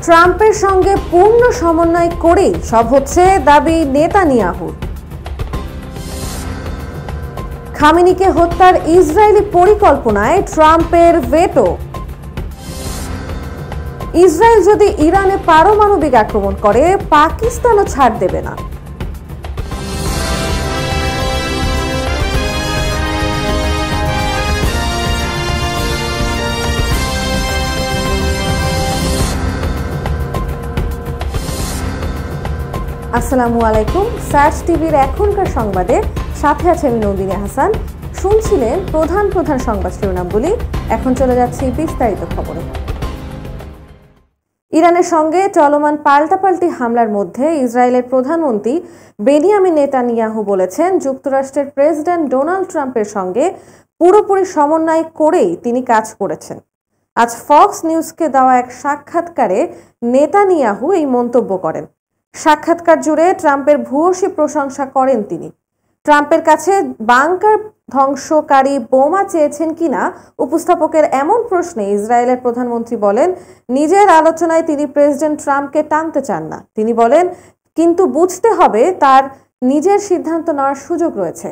ট্রাম্পের সঙ্গে পূর্ণ সমন্বয় করেই সব হচ্ছে দাবি নেতানিয়াহুর। খামেনিকে হত্যার ইসরায়েলি পরিকল্পনায় ট্রাম্পের ভেটো। ইসরায়েল যদি ইরানে পারমাণবিক আক্রমণ করে পাকিস্তানও ছাড় দেবে না। আসসালামু আলাইকুম। সার্চ টিভির এখনকার সংবাদে সাথে আছে আমি নন্দিনী হাসান। শুনছিলেন প্রধান প্রধান সংবাদ শিরোনামগুলি। এখন চলে যাচ্ছি বিস্তারিত খবরে। ইরানের সঙ্গে চলমান পাল্টাপাল্টি হামলার মধ্যে ইসরায়েলের প্রধানমন্ত্রী বেনিয়ামিন নেতানিয়াহু বলেছেন, যুক্তরাষ্ট্রের প্রেসিডেন্ট ডোনাল্ড ট্রাম্পের সঙ্গে পুরোপুরি সমন্বয় করেই তিনি কাজ করেছেন। আজ ফক্স নিউজকে দেওয়া এক সাক্ষাৎকারে নেতানিয়াহু এই মন্তব্য করেন। সাক্ষাৎকার জুড়ে ট্রাম্পের ভূয়সী প্রশংসা করেন তিনি। ট্রাম্পের কাছে বাংকার ধ্বংসকারী বোমা চেয়েছেন কিনা উপস্থাপকের এমন প্রশ্নে ইসরায়েলের প্রধানমন্ত্রী বলেন, নিজের আলোচনায় তিনি প্রেসিডেন্ট ট্রাম্পকে টানতে চান না। তিনি বলেন, কিন্তু বুঝতে হবে তার নিজের সিদ্ধান্ত নেওয়ার সুযোগ রয়েছে।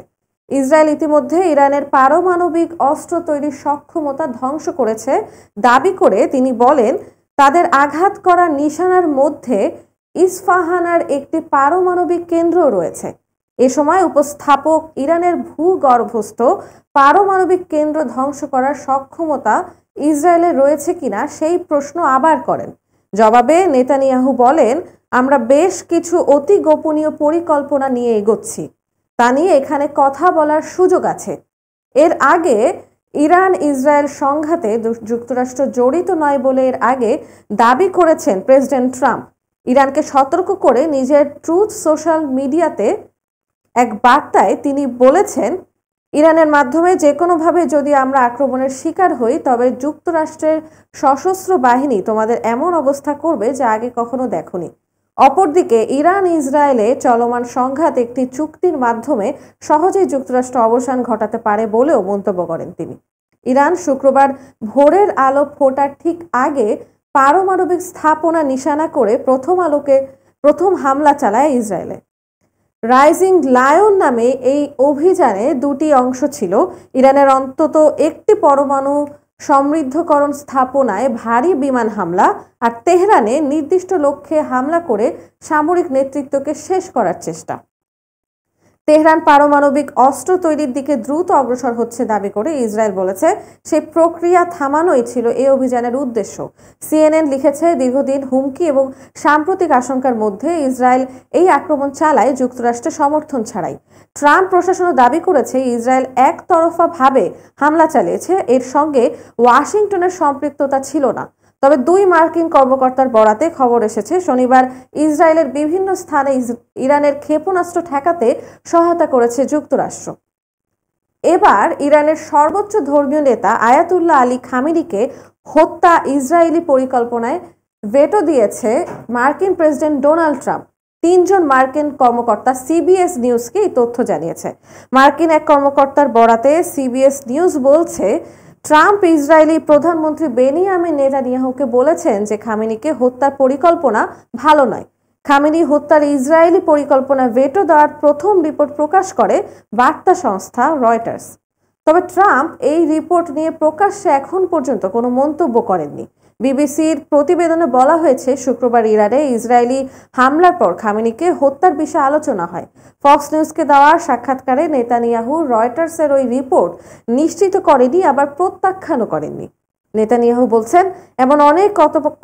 ইসরায়েল ইতিমধ্যে ইরানের পারমাণবিক অস্ত্র তৈরির সক্ষমতা ধ্বংস করেছে দাবি করে তিনি বলেন, তাদের আঘাত করা নিশানার মধ্যে ইস্পাহানার একটি পারমাণবিক কেন্দ্র রয়েছে। এ সময় উপস্থাপক ইরানের ভূগর্ভস্থ পারমাণবিক কেন্দ্র ধ্বংস করার সক্ষমতা ইসরায়েলের রয়েছে কিনা সেই প্রশ্ন আবার করেন। জবাবে নেতানিয়াহু বলেন, আমরা বেশ কিছু অতি গোপনীয় পরিকল্পনা নিয়ে এগোচ্ছি, তা নিয়ে এখানে কথা বলার সুযোগ আছে। এর আগে ইরান ইসরায়েল সংঘাতে যুক্তরাষ্ট্র জড়িত নয় বলে এর আগে দাবি করেছেন প্রেসিডেন্ট ট্রাম্প। ইরানকে সতর্ক করে নিজের ট্রুথ সোশ্যাল মিডিয়াতে এক বার্তায় তিনি বলেছেন, ইরানের মাধ্যমে যে কোনোভাবে যদি আমরা আক্রমণের শিকার হই তবে যুক্তরাষ্ট্রের সশস্ত্র বাহিনী তোমাদের এমন অবস্থা করবে যা আগে কখনো দেখোনি। অপরদিকে ইরান ইসরায়েলে চলমান সংঘাত একটি চুক্তির মাধ্যমে সহজেই যুক্তরাষ্ট্র অবসান ঘটাতে পারে বলেও মন্তব্য করেন তিনি। ইরান শুক্রবার ভোরের আলো ফোটার ঠিক আগে পারমাণবিক স্থাপনা নিশানা করে প্রথম হামলা চালায় ইসরায়েলে। রাইজিং লায়ন নামে এই অভিযানে দুটি অংশ ছিল। ইরানের অন্তত একটি পরমাণু সমৃদ্ধকরণ স্থাপনায় ভারী বিমান হামলা আর তেহরানে নির্দিষ্ট লক্ষ্যে হামলা করে সামরিক নেতৃত্বকে শেষ করার চেষ্টা। তেহরান পারমাণবিক অস্ত্র তৈরির দিকে দ্রুত অগ্রসর হচ্ছে দাবি করে ইসরায়েল বলেছে, সেই প্রক্রিয়া থামানোই ছিল এই অভিযানের উদ্দেশ্য। সিএনএন লিখেছে, দীর্ঘদিন হুমকি এবং সাম্প্রতিক আশঙ্কার মধ্যে ইসরায়েল এই আক্রমণ চালায় যুক্তরাষ্ট্রের সমর্থন ছাড়াই। ট্রাম্প প্রশাসনও দাবি করেছে ইসরায়েল একতরফাভাবে হামলা চালিয়েছে, এর সঙ্গে ওয়াশিংটনের সম্পৃক্ততা ছিল না। তবে দুই মার্কিন কর্মকর্তার বরাতে খবর এসেছে, শনিবার ইসরায়েলের বিভিন্ন স্থানে ইরানের ক্ষেপণাস্ত্র ঠেকাতে সহায়তা করেছে যুক্তরাষ্ট্র। এবার ইরানের সর্বোচ্চ ধর্মীয় নেতা আয়াতুল্লাহ আলী খামেনিকে হত্যা ইসরায়েলি পরিকল্পনায় ভেটো দিয়েছে মার্কিন প্রেসিডেন্ট ডোনাল্ড ট্রাম্প। তিনজন মার্কিন কর্মকর্তা সিবিএস নিউজকে এই তথ্য জানিয়েছে। মার্কিন এক কর্মকর্তার বরাতে সিবিএস নিউজ বলছে, ট্রাম্প ইসরায়েলি প্রধানমন্ত্রী বেনিয়ামিন নেতানিয়াহুকে বলেছেন যে খামেনিকে হত্যার পরিকল্পনা ভালো নয়। খামেনি হত্যার ইসরায়েলি পরিকল্পনা ভেটো দেওয়ার প্রথম রিপোর্ট প্রকাশ করে বার্তা সংস্থা রয়টার্স। তবে ট্রাম্প এই রিপোর্ট নিয়ে প্রকাশ্যে এখন পর্যন্ত কোনো মন্তব্য করেননি। বিবিসির প্রতিবেদনে বলা হয়েছে, শুক্রবার ইরানে ইসরায়েলি হামলার পর খামেনিকে হত্যার বিষয়ে আলোচনা হয়। ফক্স নিউজকে দেওয়া সাক্ষাৎকারে নেতানিয়াহু রয়টার্সের ওই রিপোর্ট নিশ্চিত করেনি, আবার প্রত্যাখ্যানও করেননি। নেতানিয়াহু বলছেন, এমন অনেক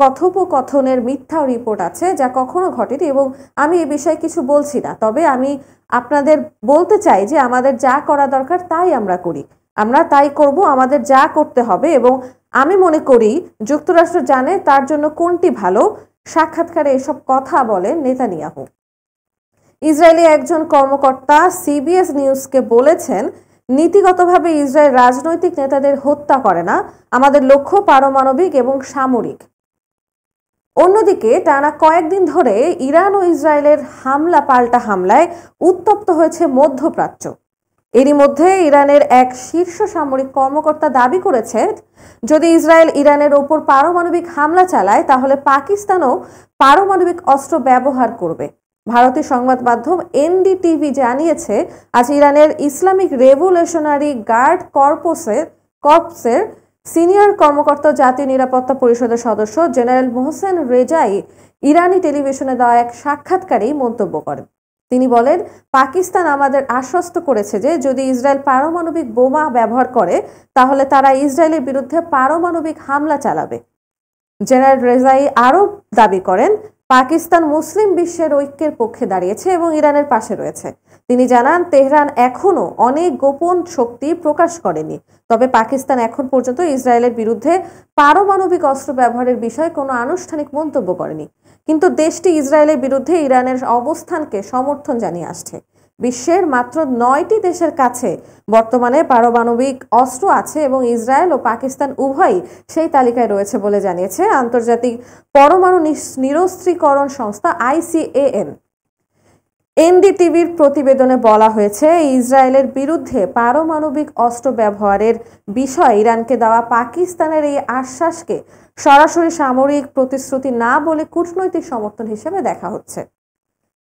কথোপকথনের মিথ্যা রিপোর্ট আছে যা কখনো ঘটেনি এবং আমি এ বিষয়ে কিছু বলছি না। তবে আমি আপনাদের বলতে চাই যে আমাদের যা করা দরকার তাই আমরা করি, আমরা তাই করব, আমাদের যা করতে হবে এবং আমি মনে করি যুক্তরাষ্ট্র জানে তার জন্য কোনটি ভালো। সাক্ষাৎকারে এসব কথা বলেন নেতানিয়াহু। ইসরায়েলি একজন কর্মকর্তা সিবিএস নিউজকে বলেছেন, নীতিগতভাবে ইসরায়েল রাজনৈতিক নেতাদের হত্যা করে না, আমাদের লক্ষ্য পারমাণবিক এবং সামরিক। অন্যদিকে টানা কয়েকদিন ধরে ইরান ও ইসরায়েলের পাল্টা হামলায় উত্তপ্ত হয়েছে মধ্যপ্রাচ্য। এরই মধ্যে ইরানের এক শীর্ষ সামরিক কর্মকর্তা দাবি করেছে, যদি ইসরায়েল ইরানের ওপর পারমাণবিক হামলা চালায় তাহলে পাকিস্তানও পারমাণবিক অস্ত্র ব্যবহার করবে। ভারতীয় সংবাদ মাধ্যম এনডিটিভি জানিয়েছে, আজ ইরানের ইসলামিক রেভলিউশনারি গার্ড কর্পসের সিনিয়র কর্মকর্তা জাতীয় নিরাপত্তা পরিষদের সদস্য জেনারেল মোহসেন রেজাই ইরানি টেলিভিশনে দেওয়া এক সাক্ষাৎকারেই মন্তব্য করেন। তিনি বলেন, পাকিস্তান আমাদের আশ্বস্ত করেছে যে যদি ইসরায়েল পারমাণবিক বোমা ব্যবহার করে তাহলে তারা ইসরায়েলের বিরুদ্ধে পারমাণবিক হামলা চালাবে। জেনারেল রেজাই আরও দাবি করেন, পাকিস্তান মুসলিম বিশ্বের ঐক্যের পক্ষে দাঁড়িয়েছে এবং ইরানের পাশে রয়েছে। তিনি জানান, তেহরান এখনও অনেক গোপন শক্তি প্রকাশ করেনি, তবে পাকিস্তান এখন পর্যন্ত ইসরায়েলের বিরুদ্ধে পারমাণবিক অস্ত্র ব্যবহারের বিষয়ে কোনো আনুষ্ঠানিক মন্তব্য করেনি। কিন্তু দেশটি ইসরায়েলের বিরুদ্ধে ইরানের অবস্থানকে সমর্থন জানিয়ে আসছে। বিশ্বের মাত্র 9টি দেশের কাছে বর্তমানে পারমাণবিক অস্ত্র আছে এবং ইসরায়েল ও পাকিস্তান উভয়ই সেই তালিকায় রয়েছে বলে জানিয়েছে আন্তর্জাতিক পরমাণু নিরস্ত্রীকরণ সংস্থা ICAN। এনডিটিভির প্রতিবেদনে বলা হয়েছে, ইসরায়েলের বিরুদ্ধে পারমাণবিক অস্ত্র ব্যবহারের বিষয়ে ইরানকে দেওয়া পাকিস্তানের এই আশ্বাসকে সরাসরি সামরিক প্রতিশ্রুতি না বলে কূটনৈতিক সমর্থন হিসেবে দেখা হচ্ছে।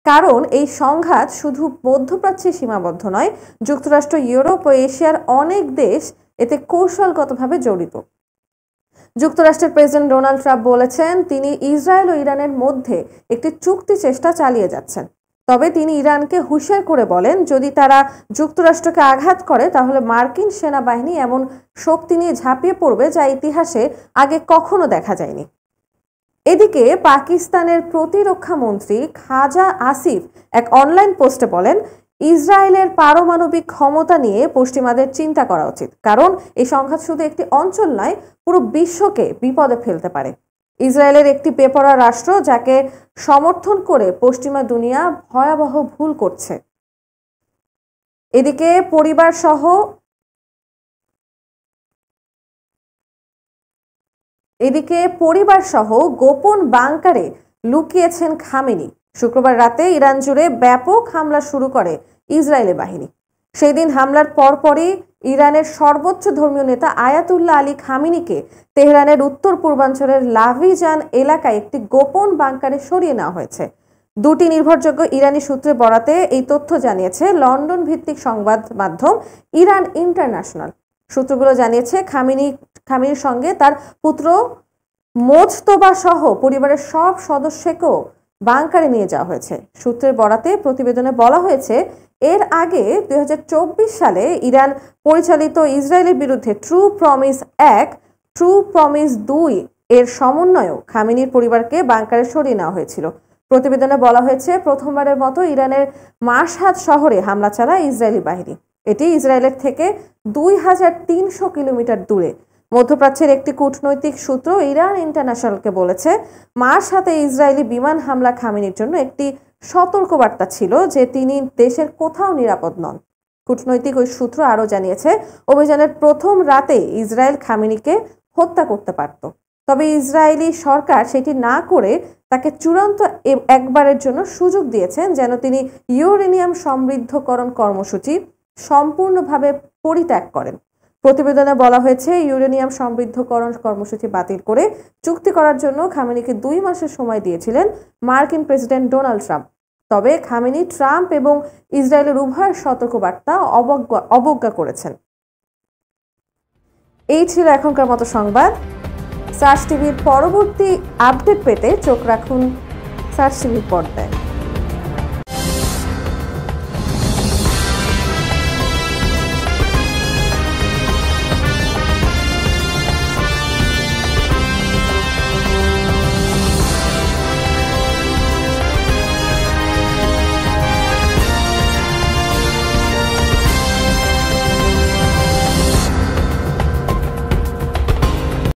কারণ এই সংঘাত শুধু মধ্যপ্রাচ্যে সীমাবদ্ধ নয়, যুক্তরাষ্ট্র, ইউরোপ ও এশিয়ার অনেক দেশ এতে কৌশলগতভাবে জড়িত। যুক্তরাষ্ট্রের প্রেসিডেন্ট ডোনাল্ড ট্রাম্প বলেছেন, তিনি ইসরায়েল ও ইরানের মধ্যে একটি চুক্তি চেষ্টা চালিয়ে যাচ্ছেন। তবে তিনি ইরানকে হুঁশিয়ার করে বলেন, যদি তারা যুক্তরাষ্ট্রকে আঘাত করে তাহলে মার্কিন সেনাবাহিনী এমন শক্তি নিয়ে ঝাঁপিয়ে পড়বে যা ইতিহাসে আগে কখনো দেখা যায়নি। এদিকে পাকিস্তানের প্রতিরক্ষা মন্ত্রী খাজা আসিফ এক অনলাইন পোস্টে বলেন, ইসরায়েলের পারমাণবিক ক্ষমতা নিয়ে পশ্চিমাদের চিন্তা করা উচিত, কারণ এই সংঘাত শুধু একটি অঞ্চল নয়, পুরো বিশ্বকে বিপদে ফেলতে পারে। ইসরায়েলের একটি বেপরোয়া রাষ্ট্র যাকে সমর্থন করে পশ্চিমা দুনিয়া ভয়াবহ ভুল করছে। এদিকে পরিবার সহ গোপন বাংকারে লুকিয়েছেন খামেনি। শুক্রবার রাতে ইরান জুড়ে ব্যাপক হামলা শুরু করে ইসরায়েলি বাহিনী। সেই দিন হামলার পরপরই ইরানের সর্বোচ্চ ধর্মীয় নেতা আয়াতুল্লাহ আলী খামেনিকে তেহরানের উত্তর পূর্বাঞ্চলের লাভিজান এলাকায় একটি গোপন বাংকারে সরিয়ে নেওয়া হয়েছে। দুটি নির্ভরযোগ্য ইরানি সূত্রে বরাতে এই তথ্য জানিয়েছে লন্ডন ভিত্তিক সংবাদ মাধ্যম ইরান ইন্টারন্যাশনাল। সূত্রগুলো জানিয়েছে, খামেনির সঙ্গে তার পুত্র মোজতবা সহ পরিবারের সব সদস্যকেও বাংকারে নিয়ে যাওয়া হয়েছে। সূত্রের বরাতে প্রতিবেদনে বলা হয়েছে, এর আগে 2024 সালে ইরান পরিচালিত ইসরায়েলের বিরুদ্ধে ট্রু প্রমিস 1, ট্রু প্রমিস 2 এর সমন্বয়েও খামেনির পরিবারকে বাংকারে সরিয়ে নেওয়া হয়েছিল। প্রতিবেদনে বলা হয়েছে, প্রথমবারের মতো ইরানের মাশহাদ শহরে হামলা চালায় ইসরায়েলি বাহিনী। এটি ইসরায়েলের থেকে 2300 কিলোমিটার দূরে। মধ্যপ্রাচ্যের একটি কূটনৈতিক সূত্র ইরান ইন্টারন্যাশনালকে বলেছে, মাশহাদে ইসরায়েলি বিমান হামলা খামেনির জন্য একটি সতর্কবার্তা ছিল যে তিনি দেশের কোথাও নিরাপদ নন। কূটনৈতিক ওই সূত্র আরও জানিয়েছে, অভিযানের প্রথম রাতে ইসরায়েল খামেনিকে হত্যা করতে পারত, তবে ইসরায়েলি সরকার সেটি না করে তাকে চূড়ান্ত একবারের জন্য সুযোগ দিয়েছেন যেন তিনি ইউরেনিয়াম সমৃদ্ধকরণ কর্মসূচি সম্পূর্ণভাবে পরিত্যাগ করেন। প্রতিবেদনে বলা হয়েছে, ইউরেনিয়াম সমৃদ্ধকরণ কর্মসূচি বাতিল করে চুক্তি করার জন্য খামেনিকে 2 মাসের সময় দিয়েছিলেন মার্কিন প্রেসিডেন্ট ডোনাল্ড ট্রাম্প। তবে খামেনি ট্রাম্প এবং ইসরায়েলের উভয়ের সতর্কবার্তা অবজ্ঞা করেছেন। এই ছিল এখনকার মতো সংবাদ। সার্চ টিভির পরবর্তী আপডেট পেতে চোখ রাখুন সার্চ টিভির পর্দায়।